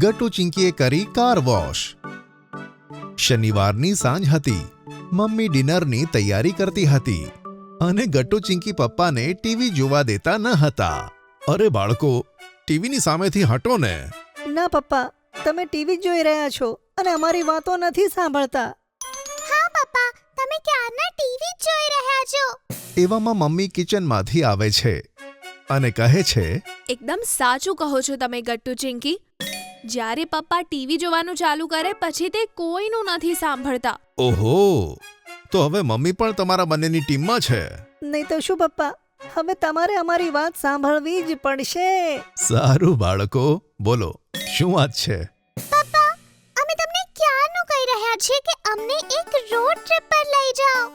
ગટ્ટુ ચિંકીએ કરી car wash. શનિવારની સાંજ હતી. મમ્મી ડિનરની તૈયારી કરતી હતી અને ગટ્ટુ ચિંકી પપ્પાને ટીવી જોવા દેતા ન હતા. અરે બાળકો, ટીવીની સામેથી હટો ને. ના પપ્પા, તમે ટીવી જોઈ રહ્યા છો અને અમારી વાતો નથી સાંભળતા. હા પપ્પા, તમે ક્યારના ટીવી જોઈ રહ્યા છો. એવામાં મમ્મી કિચનમાંથી આવે છે અને કહે છે, એકદમ સાચું કહો છો તમે ગટ્ટુ ચિંકી. જ્યારે પપ્પા ટીવી જોવાનું ચાલુ કરે પછી તે કોઈનું નથી સાંભળતા. ઓહો, તો હવે મમ્મી પણ તમારા બંનેની ટીમમાં છે. નહીં તો શું પપ્પા, હવે તમારે અમારી વાત સાંભળવી જ પડશે. સારું બાળકો, બોલો શું વાત છે? પપ્પા, અમે તમને ક્યારનું કહી રહ્યા છીએ કે અમને એક રોડ ટ્રીપ પર લઈ જાઓ.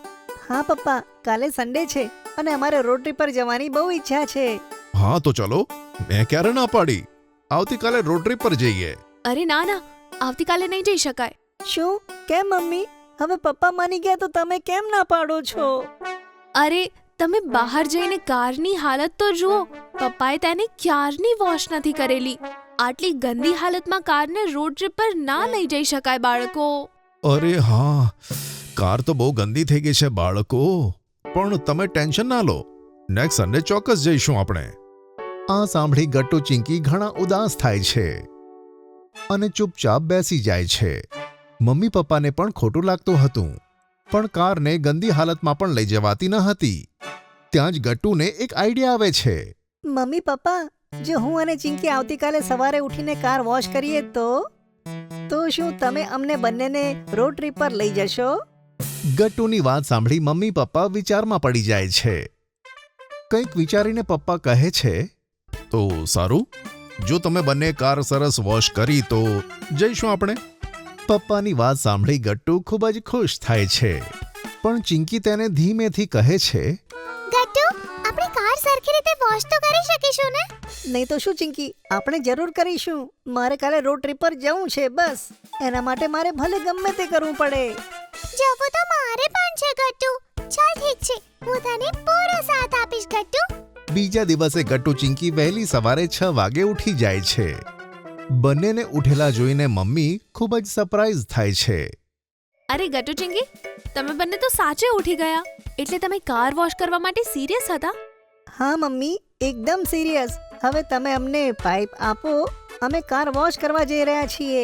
હા પપ્પા, કાલે સન્ડે છે અને અમારે રોડ ટ્રીપ પર જવાની બહુ ઈચ્છા છે. હા તો ચલો, મેં ક્યારે ના પાડી. આવતીકાલે રોડ ટ્રીપ પર જઈએ. અરે ના ના, આવતીકાલે નહીં જઈ શકાય. શું? કેમ મમ્મી? હવે પપ્પા માની ગયા તો તમે કેમ ના પાડો છો? અરે તમે બહાર જઈને કારની હાલત તો જુઓ. પપ્પાએ તેને ક્યારની વોશ નથી કરેલી. આટલી ગંદી હાલતમાં કારને રોડ ટ્રીપ પર ના લઈ જઈ શકાય બાળકો. અરે હા, કાર તો બહુ ગંદી થઈ ગઈ છે બાળકો. પણ તમે ટેન્શન ના લો, નેક્સ્ટ સન્ડે ચોક્કસ જઈશું આપણે. આ સાંભળી ગટ્ટુ ચિંકી ઘણા ઉદાસ થાય છે અને ચૂપચાપ બેસી જાય છે. મમ્મી પપ્પાને પણ ખોટું લાગતું હતું, પણ કારને ગંદી હાલતમાં પણ લઈ જવાતી ન હતી. ત્યાં જ ગટ્ટુને એક આઈડિયા આવે છે. મમ્મી પપ્પા, જો હું અને ચિંકી આવતીકાલે સવારે ઉઠીને કાર વોશ કરીએ તો શું તમે અમને બંનેને રોડ ટ્રીપ પર લઈ જશો? ગટ્ટુની વાત સાંભળી મમ્મી પપ્પા વિચારમાં પડી જાય છે. કંઈક વિચારીને પપ્પા કહે છે, તો સારું, જો તમે બંને કાર સરસ વોશ કરી તો જઈશું આપણે. પપ્પાની વાત સાંભળી ગટ્ટુ ખૂબ જ ખુશ થાય છે, પણ ચિંકી તેને ધીમેથી કહે છે, ગટ્ટુ, આપણે કાર સરખી રીતે વોશ તો કરી શકીશું ને? નહીં તો શું ચિંકી, આપણે જરૂર કરીશું. મારે કાલે રોડ ટ્રીપ પર જવું છે બસ. એના માટે મારે ભલે ગમે તે કરવું પડે. જવું તો મારે પણ છે ગટ્ટુ. ચાલ ઠીક છે, હું તને પૂરો સાથ આપીશ ગટ્ટુ. બીજા દિવસે ગટ્ટુ ચિંકી વહેલી સવારે 6 વાગે ઉઠી જાય છે. બંનેને ઉઠેલા જોઈને મમ્મી ખૂબ જ સરપ્રાઈઝ થાય છે. અરે ગટ્ટુ ચિંકી, તમે બંને તો સાચે ઉઠી ગયા. એટલે તમે કાર વોશ કરવા માટે સિરિયસ હતા? હા મમ્મી, એકદમ સિરિયસ. હવે તમે અમને પાઇપ આપો, અમે કાર વોશ કરવા જઈ રહ્યા છીએ.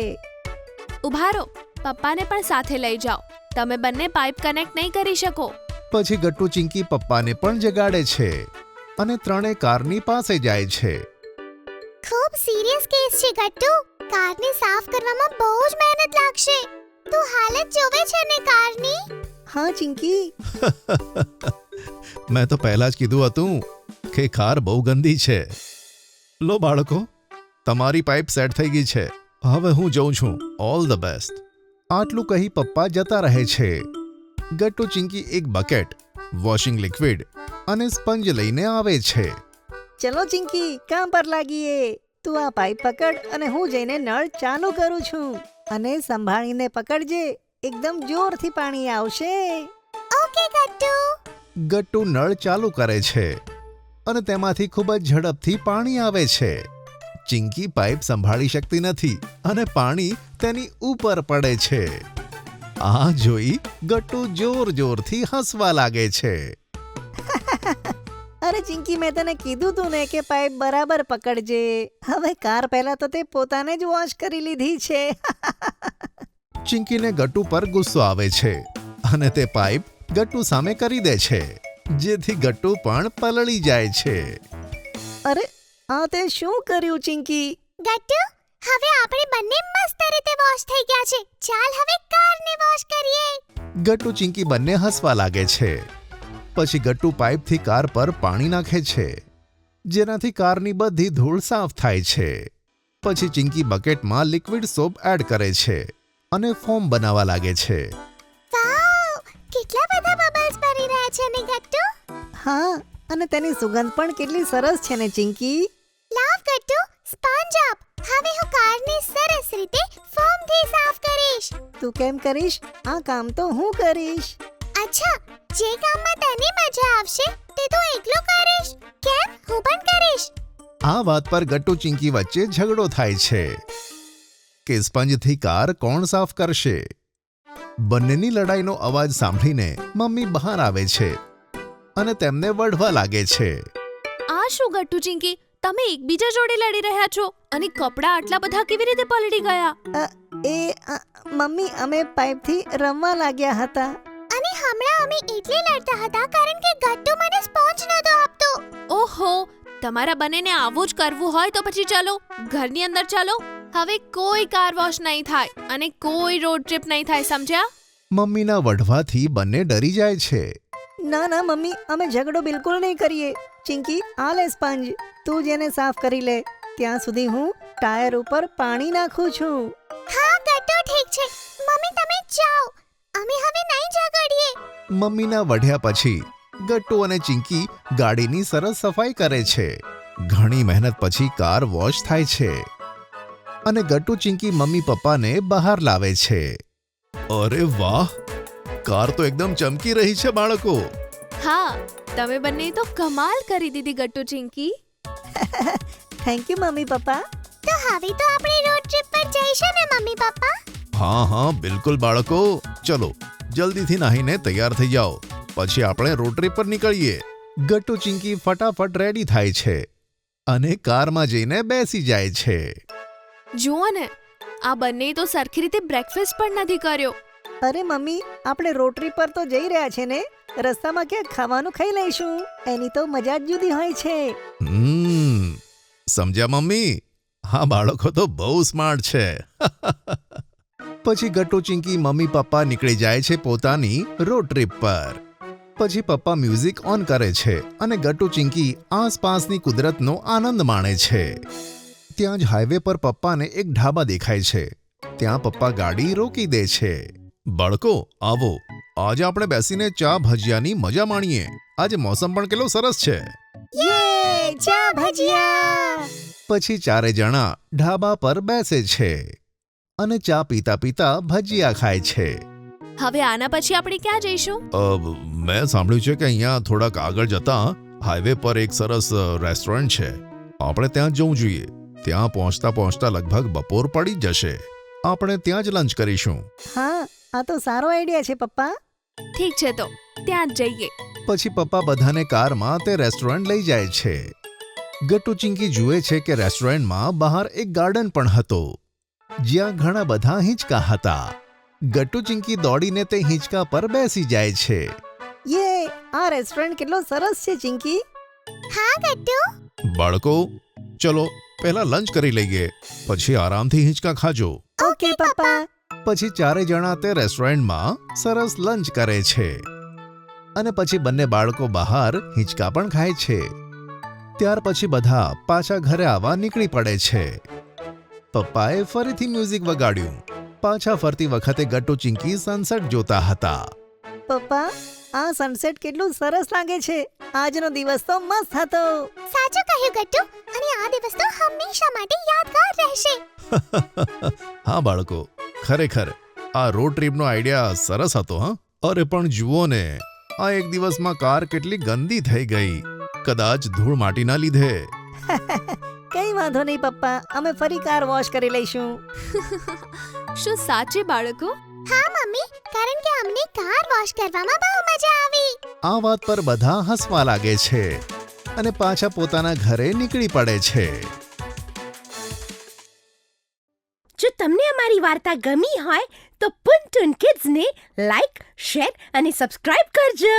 ઉભા રહો, પપ્પાને પણ સાથે લઈ જાઓ. તમે બંને પાઇપ કનેક્ટ નહીં કરી શકો. પછી ગટ્ટુ ચિંકી પપ્પાને પણ જગાડે છે અને ત્રણેય કારની પાસે જાય છે. ખૂબ સિરિયસ કેસ છે ગટ્ટુ. કારને સાફ કરવામાં બહુ જ મહેનત લાગશે. તું હાલત જોવે છે ને કારની? હા ચિંકી. મેં તો પહેલા જ કીધું હતું કે કાર બહુ ગંદી છે. લો બાળકો, તમારી પાઇપ સેટ થઈ ગઈ છે. હવે હું જઉં છું. All the best. આટલું કહી પપ્પા જતા રહે છે. ગટ્ટુ ચિંકી એક બકેટ, વોશિંગ લિક્વિડ અને સ્પંજ લઈને આવે છે. ચલો ચિંકી, કામ પર લાગીએ. તું આ પાઇપ પકડ અને હું જઈને નળ ચાલુ કરું છું. અને સંભાળીને પકડજે, એકદમ જોરથી પાણી આવશે. ઓકે ગટ્ટુ. ગટ્ટુ નળ ચાલુ કરે છે અને તેમાંથી ખૂબ જ ઝડપથી પાણી આવે છે. ચિંકી પાઇપ સંભાળી શકતી નથી અને પાણી તેની ઉપર પડે છે. આ જોઈ ગટ્ટુ જોરથી હસવા લાગે છે. અરે ચિંકી, મેં તને કીધું તું ને કે પાઇપ બરાબર પકડજે. હવે કાર પહેલા તો તે પોતાને જ વોશ કરી લીધી છે. ચિંકીને ગટ્ટુ પર ગુસ્સો આવે છે અને તે પાઇપ ગટ્ટુ સામે કરી દે છે, જેથી ગટ્ટુ પણ પલળી જાય છે. અરે આ તે શું કર્યું ચિંકી? ગટ્ટુ, હવે આપણે બંને મસ્ત રીતે વોશ થઈ ગયા છે. ચાલ હવે કારને વોશ કરીએ. ગટ્ટુ ચિંકી બંને હસવા લાગે છે. પછી ગટ્ટુ પાઇપથી કાર પર પાણી નાખે છે, જેનાથી કારની બધી ધૂળ સાફ થાય છે. પછી ચિંકી બકેટમાં લિક્વિડ સોપ એડ કરે છે અને ફોમ બનાવવા લાગે છે. વાવ, કેટલા બધા બબલ્સ ભરી રહ્યા છે ને ગટ્ટુ. હા, અને તેની સુગંધ પણ કેટલી સરસ છે ને ચિંકી. લાવ ગટ્ટુ, સ્પંજ આપ. હવે હું કારને સરસ રીતે ફોમથી સાફ કરીશ. તું કેમ કરીશ? આ કામ તો હું કરીશ. અચ્છા, જે કામમાં તને મજા આવશે તે તું એકલો કરીશ. કેમ, હું પણ કરીશ. આ વાત પર ગટ્ટુ ચિંકી વચ્ચે ઝઘડો થાય છે. કે સ્પંજથી કાર કોણ સાફ કરશે. બંનેની લડાઈનો અવાજ સાંભળીને મમ્મી બહાર આવે છે અને તેમને વઢવા લાગે છે. આ શું ગટ્ટુ ચિંકી, તમે એકબીજા જોડે લડી રહ્યા છો અને કપડાં આટલા બધા કેવી રીતે પલળી ગયા? મમ્મી અમે પાઇપથી રમવા લાગ્યા હતા. અને હમણાં અમે એટલે લડતા હતા કારણ કે ગટ્ટુ મને સ્પોન્જ નતો આપતો. ઓહો, તમારા બંનેને આવું જ કરવું હોય તો પછી ચાલો ઘરની અંદર ચાલો. હવે કોઈ કાર વોશ નહીં થાય અને કોઈ રોડ ટ્રીપ નહીં થાય, સમજ્યા? મમ્મીના વઢવાથી બંને ડરી જાય છે. ના મમ્મી, અમે ઝઘડો બિલકુલ નહીં કરીએ. ચિંકી, આ લે સ્પંજ, તું જેને સાફ કરી લે. ત્યાં સુધી હું ટાયર ઉપર પાણી નાખું છું. હા ગટ્ટુ, ઠીક છે. મમ્મી તમે જાઓ, અમે હવે નહીં ઝઘડીએ. મમ્મીના વઢ્યા પછી ગટ્ટુ અને ચિંકી ગાડીની સરસ સફાઈ કરે છે. ઘણી મહેનત પછી કાર વોશ થાય છે અને ગટ્ટુ ચિંકી મમ્મી પપ્પાને બહાર લાવે છે. અરે વાહ, કાર તો એકદમ ચમકી રહી છે બાળકો. હા, તમે બંને તો કમાલ કરી દીધી Gattu Chinki. Thank you mummy papa. તો હવે તો આપણે રોડ ટ્રીપ પર જઈશું ને મમ્મી પપ્પા? હા બિલકુલ બાળકો. ચલો જલ્દીથી નાહીને તૈયાર થઈ જાઓ, પછી આપણે રોડ ટ્રીપ પર નીકળીએ. ગટ્ટુ ચિંકી ફટાફટ રેડી થાય છે અને કારમાં જઈને બેસી જાય છે. જુઓ ને, આ બંને તો સરખી રીતે બ્રેકફાસ્ટ પણ નથી કર્યો. અરે મમ્મી, આપણે રોડ ટ્રીપ પર તો જઈ રહ્યા છે ને, રસ્તામાં ક્યાંક ખાવાનું ખાઈ લઈશું. એની તો મજા જ જુદી હોય છે. સમજ્યા મમ્મી? હા, બાળકો તો બહુ સ્માર્ટ છે. પછી ગટ્ટુ ચિંકી મમ્મી પપ્પા નીકળી જાય છે પોતાની રોડ ટ્રીપ પર. પછી પપ્પા મ્યુઝિક ઓન કરે છે અને ગટ્ટુ ચિંકી આસપાસની કુદરતનો આનંદ માણે છે. ત્યાં જ હાઈવે પર પપ્પાને એક ઢાબા દેખાય છે. ત્યાં પપ્પા ગાડી રોકી દે છે. બાળકો આવો, આજે આપણે બેસીને ચા ભજીયાની મજા માણીએ. આજે મોસમ પણ કેટલો સરસ છે. યે, ચા ભજીયા. પછી ચારે જણા ઢાબા પર બેસે છે અને ચા પીતા પીતા ભજીયા ખાય છે. હવે આના પછી આપણે ક્યાં જઈશું? મેં સાંભળ્યું છે કે અહીંયા થોડાક આગળ જતા હાઈવે પર એક સરસ રેસ્ટોરન્ટ છે. આપણે ત્યાં જવું જોઈએ. ત્યાં પહોંચતા પહોંચતા લગભગ બપોર પડી જશે. આપણે ત્યાં જ લંચ કરીશું. હા, આ તો સારો આઈડિયા છે પપ્પા. ઠીક છે, તો ત્યાં જ જઈએ. પછી પપ્પા બધાને કારમાં તે રેસ્ટોરન્ટ લઈ જાય છે. ગટ્ટુ ચિંકી જુએ છે કે રેસ્ટોરન્ટમાં બહાર એક ગાર્ડન પણ હતો જ્યાં ઘણા બધા હિંચકા હતા. ગટ્ટુ ચિંકી દોડીને તે હિંચકા પર બેસી જાય છે. યે, આ રેસ્ટોરન્ટ કેટલો સરસ છે ચિંકી. હા ગટ્ટુ. બાળકો ચલો પહેલા લંચ કરી લઈએ, પછી આરામથી હિંચકા ખાજો. ઓકે પપ્પા. પછી ચારે જણા તે રેસ્ટોરન્ટમાં સરસ લંચ કરે છે અને પછી બંને બાળકો બહાર હિંચકા પણ ખાય છે. ત્યાર પછી બધા પાછા ઘરે આવવા નીકળી પડે છે. પપ્પાએ ફરીથી મ્યુઝિક વગાડ્યું. પાછા ફરતી વખતે ગટ્ટુ ચિંકી સનસેટ જોતા હતા. પપ્પા, આ સનસેટ કેટલું સરસ લાગે છે. આજનો દિવસ તો મસ્ત હતો. સાચું કહ્યું ગટ્ટુ, અને આ દિવસ તો હંમેશા માટે યાદગાર રહેશે. હા બાળકો, ખરેખર આ રોડ ટ્રીપનો આઈડિયા સરસ હતો. હા, અરે પણ જુઓ ને, આ એક દિવસમાં કાર કેટલી ગંદી થઈ ગઈ. કદાચ ધૂળ માટીના લીધે. કઈ વાંધો નહીં પપ્પા, અમે ફરી કાર વોશ કરી લઈશું. શું સાચે બાળકો? હા મમ્મી, કારણ કે અમને કાર વોશ કરવામાં બહુ મજા આવી. આ વાત પર બધા હસવા લાગે છે અને પાછા પોતાના ઘરે નીકળી પડે છે. જો તમને અમારી વાર્તા ગમી હોય તો પુન ટુન કિડ્સને લાઈક, શેર અને સબસ્ક્રાઇબ કરજો.